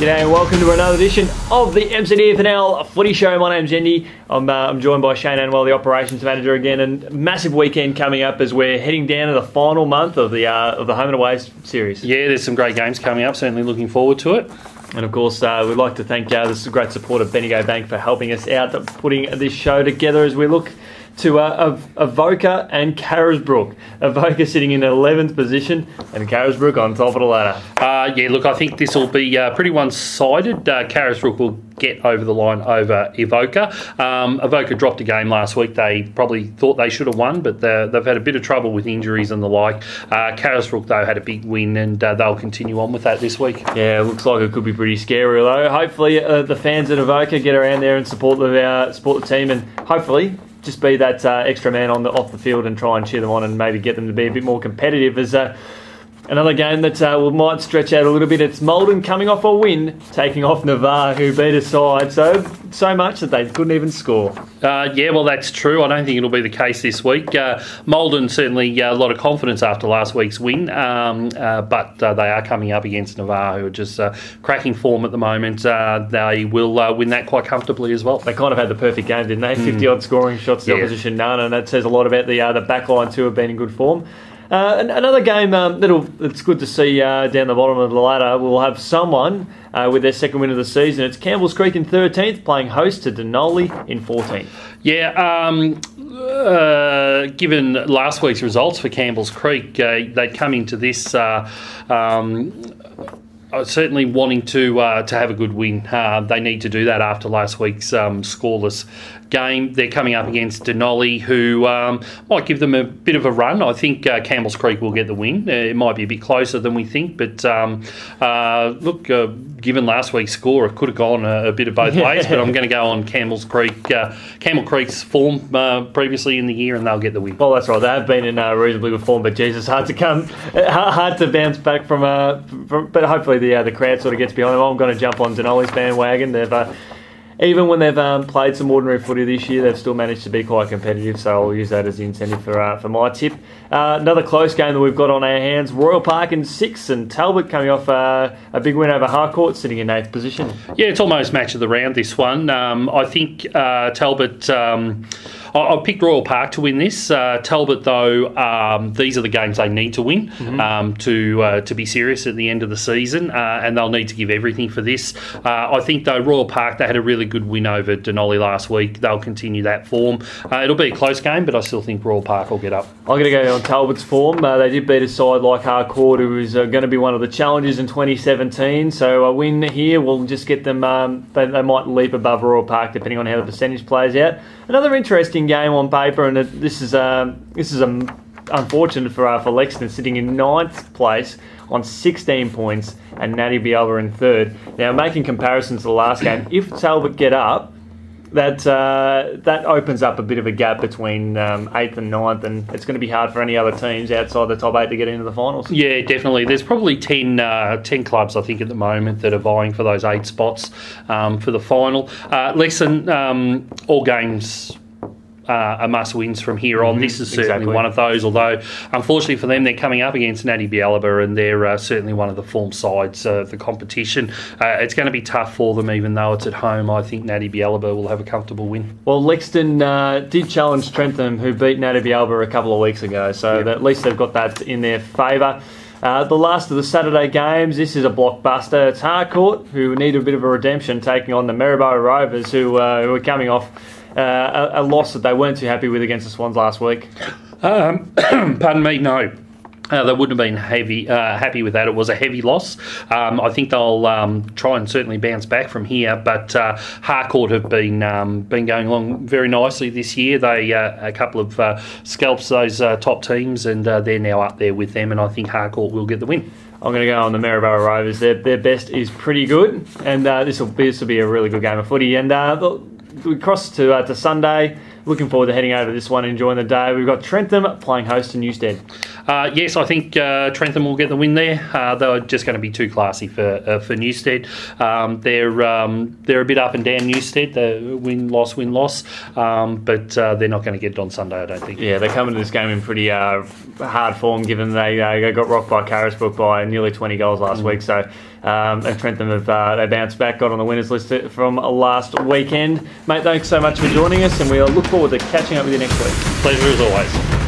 G'day and welcome to another edition of the MCDFNL Footy Show. My name's Yeendy. I'm joined by Shane Anwell, the Operations Manager again, and massive weekend coming up as we're heading down to the final month of the home and away series. Yeah, there's some great games coming up. Certainly looking forward to it. And of course, we'd like to thank this great support of Bendigo Bank for helping us out putting this show together as we look to Avoca and Carisbrook. Avoca sitting in 11th position and Carisbrook on top of the ladder. Yeah, look, I think this will be pretty one-sided. Carisbrook will get over the line over Avoca. Avoca dropped a game last week. They probably thought they should have won, but they've had a bit of trouble with injuries and the like. Carisbrook, though, had a big win, and they'll continue on with that this week. Yeah, it looks like it could be pretty scary, though. Hopefully the fans at Avoca get around there and support the team, and hopefully just be that extra man off the field and try and cheer them on and maybe get them to be a bit more competitive. As another game that might stretch out a little bit. It's Maldon coming off a win, taking off Navarre, who beat a side so much that they couldn't even score. Yeah, well, that's true. I don't think it'll be the case this week. Maldon certainly a lot of confidence after last week's win, but they are coming up against Navarre, who are just cracking form at the moment. They will win that quite comfortably as well. They kind of had the perfect game, didn't they? 50-odd scoring shots, the opposition none, and that says a lot about the back line too have been in good form. Another game it's good to see down the bottom of the ladder. We'll have someone with their second win of the season. It's Campbell's Creek in 13th, playing host to Denali in 14th. Yeah, given last week's results for Campbell's Creek, they'd come into this certainly wanting to have a good win. They need to do that after last week's scoreless game. They're coming up against Denali, who might give them a bit of a run. I think Campbell's Creek will get the win. It might be a bit closer than we think, but look, given last week's score, it could have gone a bit of both ways, but I'm going to go on Campbell Creek's form previously in the year, and they'll get the win. Well, that's right. They have been in reasonably good form, but Jesus, hard to bounce back from but hopefully the crowd sort of gets behind them. I'm going to jump on Denali's bandwagon. They've even when they've played some ordinary footy this year, they've still managed to be quite competitive, so I'll use that as the incentive for my tip. Another close game that we've got on our hands, Royal Park in 6th, and Talbot coming off a big win over Harcourt, sitting in 8th position. Yeah, it's almost match of the round, this one. I think Talbot... I picked Royal Park to win this. Talbot, though, these are the games they need to win to be serious at the end of the season, and they'll need to give everything for this. I think, though, Royal Park, they had a really good win over Denali last week. They'll continue that form. It'll be a close game, but I still think Royal Park will get up. I'm going to go on Talbot's form. They did beat a side like Harcourt, who was going to be one of the challenges in 2017, so a win here will just get them... they might leap above Royal Park, depending on how the percentage plays out. Another interesting game on paper, and this is unfortunate for Lexington, sitting in 9th place on 16 points, and Natty Bielba in 3rd. Now, making comparisons to the last game, if Talbot get up, that opens up a bit of a gap between 8th and 9th, and it's going to be hard for any other teams outside the top 8 to get into the finals. Yeah, definitely. There's probably 10 clubs, I think, at the moment that are vying for those 8 spots for the final. Lexington, all games are must-wins from here on. This is certainly one of those, although unfortunately for them, they're coming up against Natty Bielba, and they're certainly one of the form sides of the competition. It's going to be tough for them, even though it's at home. I think Natty Bielba will have a comfortable win. Well, Lexington did challenge Trentham, who beat Natty Bielba a couple of weeks ago, so at least they've got that in their favour. The last of the Saturday games, this is a blockbuster. It's Harcourt, who need a bit of a redemption, taking on the Maryborough Rovers, who are coming off a loss that they weren't too happy with against the Swans last week. Pardon me, no. They wouldn't have been happy with that. It was a heavy loss. I think they'll try and certainly bounce back from here. But Harcourt have been going along very nicely this year. They a couple of scalps those top teams, and they're now up there with them. And I think Harcourt will get the win. I'm going to go on the Maryborough Rovers. Their best is pretty good, and this will be a really good game of footy. And we cross to Sunday. Looking forward to heading over this one, enjoying the day. We've got Trentham playing host to Newstead. Yes, I think Trentham will get the win there. They're just going to be too classy for Newstead. They're a bit up and down, Newstead. The win loss, but they're not going to get it on Sunday, I don't think. Yeah, they come into this game in pretty hard form, given they got rocked by Carisbrook by nearly 20 goals last week. So And Trentham have they bounced back, got on the winners list from last weekend. Mate, thanks so much for joining us, and we'll look forward to catching up with you next week. Pleasure as always.